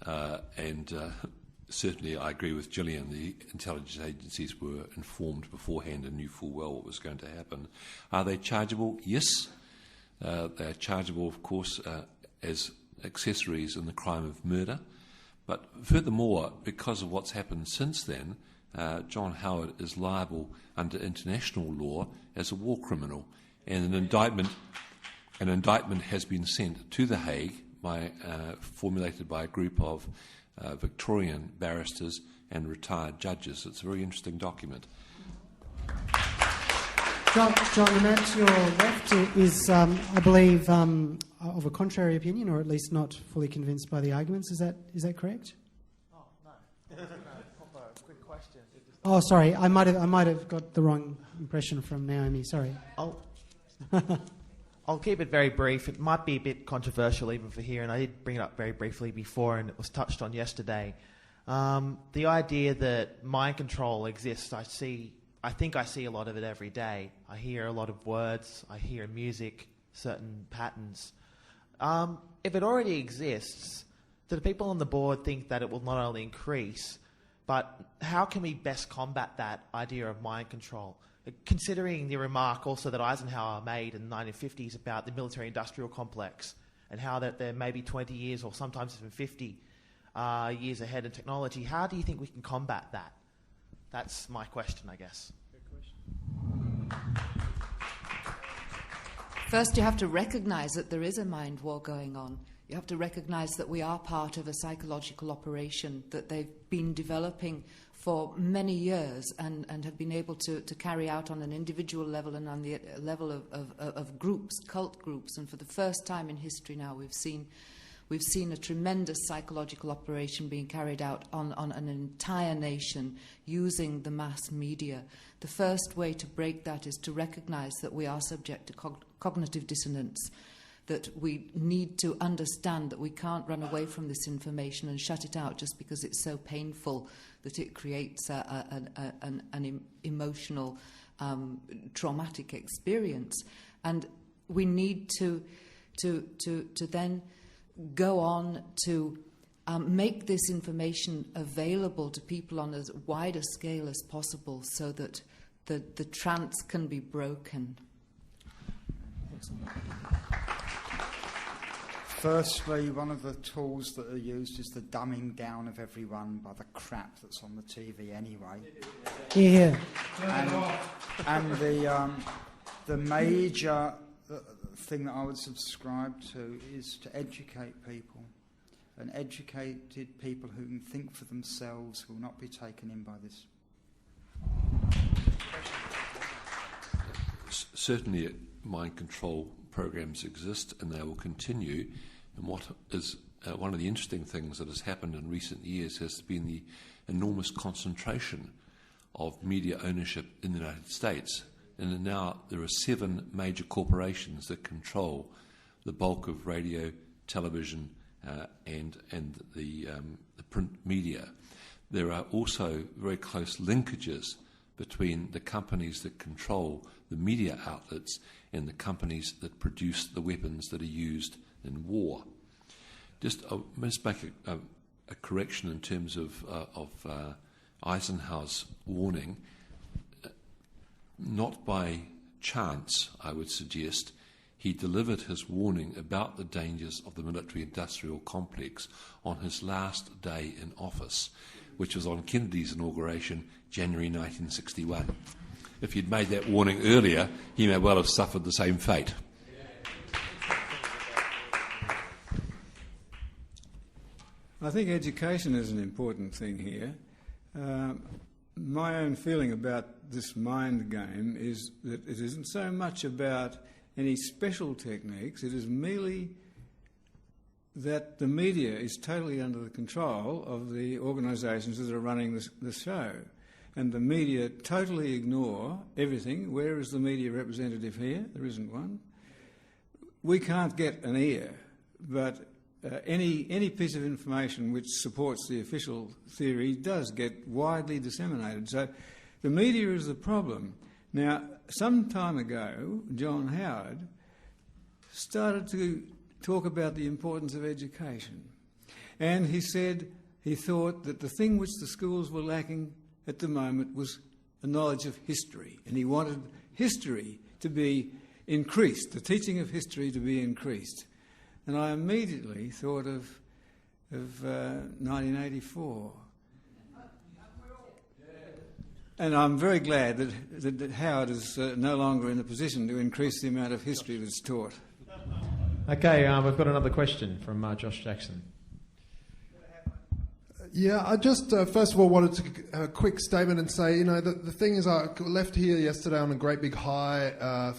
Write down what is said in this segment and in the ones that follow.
and certainly I agree with Gillian. The intelligence agencies were informed beforehand and knew full well what was going to happen. Are they chargeable? Yes. They are chargeable, of course, as accessories in the crime of murder. But furthermore, because of what's happened since then, John Howard is liable under international law as a war criminal, and an indictment has been sent to The Hague formulated by a group of Victorian barristers and retired judges. It's a very interesting document. John, the man to your left is, I believe, of a contrary opinion, or at least not fully convinced by the arguments. Is that correct? Oh no, quick question. Oh, sorry, I might have got the wrong impression from Naomi. Sorry. I'll keep it very brief. It might be a bit controversial even for here, and I did bring it up very briefly before, and it was touched on yesterday. The idea that mind control exists, I think I see a lot of it every day. I hear a lot of words, I hear music, certain patterns. If it already exists, do the people on the board think that it will not only increase, but how can we best combat that idea of mind control? Considering the remark also that Eisenhower made in the 1950s about the military-industrial complex and how that they're maybe 20 years or sometimes even 50 years ahead in technology, how do you think we can combat that? That's my question, I guess. Good question. First, you have to recognise that there is a mind war going on. You have to recognise that we are part of a psychological operation that they've been developing for many years and have been able to carry out on an individual level and on the level of groups, cult groups. And for the first time in history now, we've seen a tremendous psychological operation being carried out on an entire nation using the mass media. The first way to break that is to recognise that we are subject to cognitive dissonance, that we need to understand that we can't run away from this information and shut it out just because it's so painful that it creates an emotional, traumatic experience. And we need to then go on to make this information available to people on as wide a scale as possible so that the trance can be broken. Excellent. Firstly, one of the tools that are used is the dumbing down of everyone by the crap that's on the TV anyway. Yeah. And the major thing that I would subscribe to is to educate people. And educated people who can think for themselves will not be taken in by this. Certainly mind control programs exist and they will continue. And what is one of the interesting things that has happened in recent years has been the enormous concentration of media ownership in the United States. And now there are 7 major corporations that control the bulk of radio, television, and the print media. There are also very close linkages between the companies that control the media outlets and the companies that produce the weapons that are used in war. Just let's make a correction in terms of Eisenhower's warning. Not by chance, I would suggest, he delivered his warning about the dangers of the military-industrial complex on his last day in office, which was on Kennedy's inauguration, January 1961. If he'd made that warning earlier, he may well have suffered the same fate. I think education is an important thing here. My own feeling about this mind game is that it isn't so much about any special techniques, it is merely that the media is totally under the control of the organisations that are running the show. And the media totally ignore everything. Where is the media representative here? There isn't one. We can't get an ear, but any piece of information which supports the official theory does get widely disseminated. So the media is the problem. Now, some time ago, John Howard started to talk about the importance of education. And he said he thought that the thing which the schools were lacking at the moment was a knowledge of history, and he wanted history to be increased, the teaching of history to be increased. And I immediately thought of 1984. And I'm very glad that Howard is no longer in a position to increase the amount of history that's taught. Okay, we've got another question from Josh Jackson. Yeah, I just first of all wanted to have a quick statement and say, you know, the thing is, I left here yesterday on a great big high of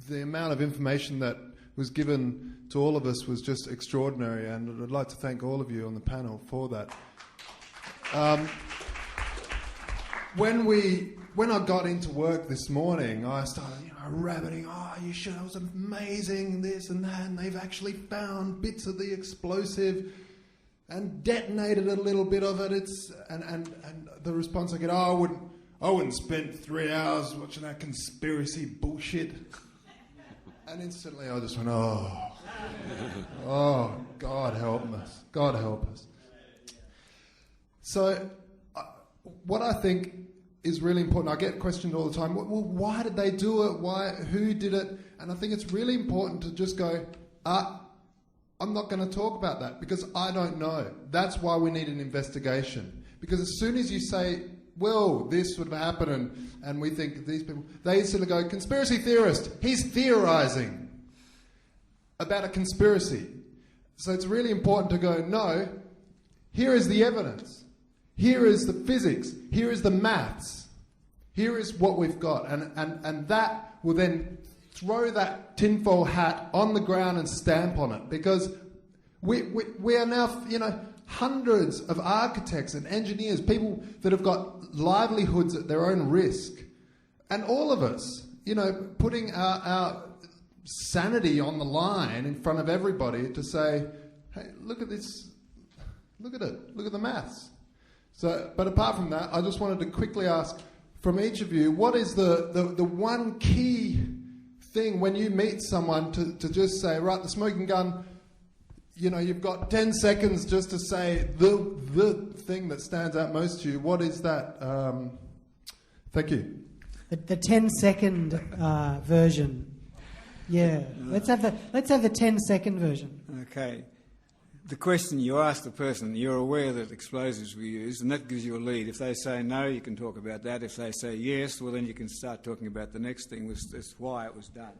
the amount of information that was given to all of us was just extraordinary, and I'd like to thank all of you on the panel for that. When I got into work this morning, I started, rabbiting, you should, it was amazing, this and that, and they've actually found bits of the explosive and detonated a little bit of it. And the response I get, I wouldn't spend 3 hours watching that conspiracy bullshit. And instantly I just went, God help us. God help us. So what I think is really important, I get questioned all the time, well, why did they do it? Who did it? And I think it's really important to just go, I'm not going to talk about that because I don't know. That's why we need an investigation. Because as soon as you say, well, this would happen and we think these people, they instantly go, conspiracy theorist, he's theorising about a conspiracy. So it's really important to go, no, here is the evidence. Here is the physics. Here is the maths. Here is what we've got. And that will then throw that tinfoil hat on the ground and stamp on it, because we are now, hundreds of architects and engineers, people that have got livelihoods at their own risk, and all of us, putting our sanity on the line in front of everybody to say, hey, look at this, look at it, look at the maths. So, but apart from that, I just wanted to quickly ask from each of you, what is the one key thing when you meet someone to just say, right, the smoking gun, you've got 10 seconds just to say the thing that stands out most to you. What is that? Thank you. The 10-second version. Yeah, let's have the 10-second version. Okay. The question you ask the person, you're aware that explosives were used, and that gives you a lead. If they say no, you can talk about that. If they say yes, well, then you can start talking about the next thing, which is why it was done.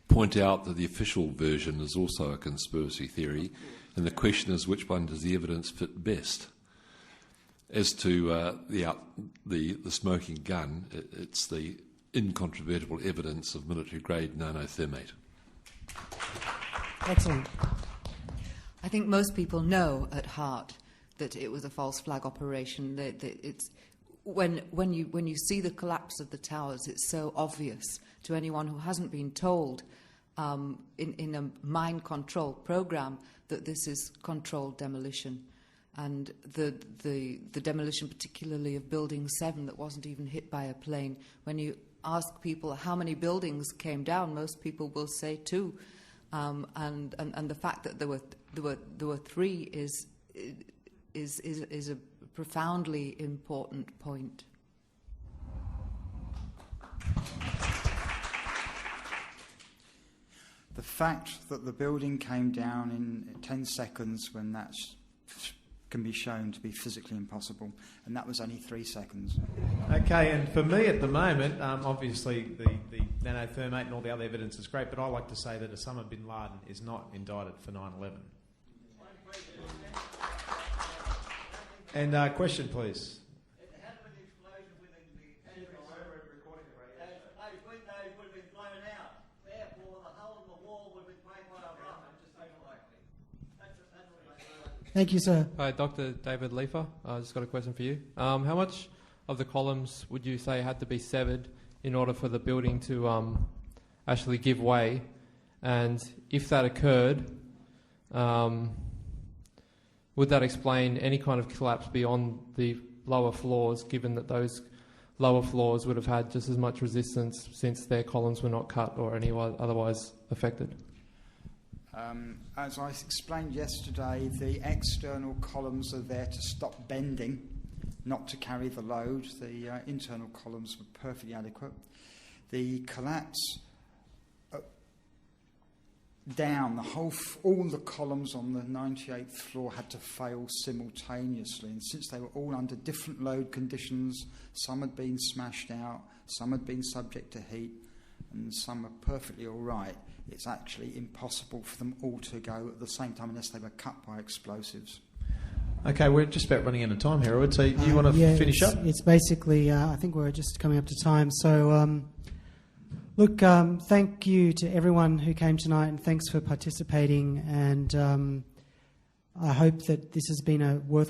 Point out that the official version is also a conspiracy theory, and the question is, which one does the evidence fit best? As to the smoking gun, it's the incontrovertible evidence of military-grade nanothermate. Excellent. I think most people know at heart that it was a false flag operation. That it's when you see the collapse of the towers, it's so obvious to anyone who hasn't been told in a mind control program that this is controlled demolition, and the demolition, particularly of Building 7, that wasn't even hit by a plane. When you ask people how many buildings came down, most people will say 2. And the fact that there were 3 is a profoundly important point. The fact that the building came down in 10 seconds when that can be shown to be physically impossible, and that was only 3 seconds. Okay, and for me at the moment, obviously the nanothermate and all the other evidence is great, but I like to say that Osama bin Laden is not indicted for 9/11. And question, please. Thank you, sir. Hi, Dr. David Leifer. I just got a question for you. How much of the columns would you say had to be severed in order for the building to actually give way? And if that occurred, would that explain any kind of collapse beyond the lower floors, given that those lower floors would have had just as much resistance since their columns were not cut or any otherwise affected? As I explained yesterday, the external columns are there to stop bending, not to carry the load. The internal columns were perfectly adequate. The collapse down, all the columns on the 98th floor had to fail simultaneously, and since they were all under different load conditions, some had been smashed out, some had been subject to heat, and some are perfectly all right. It's actually impossible for them all to go at the same time unless they were cut by explosives. Okay, we're just about running out of time, Harold, so do you want to finish up? It's basically, I think we're just coming up to time. So, look, thank you to everyone who came tonight, and thanks for participating. And I hope that this has been a worthwhile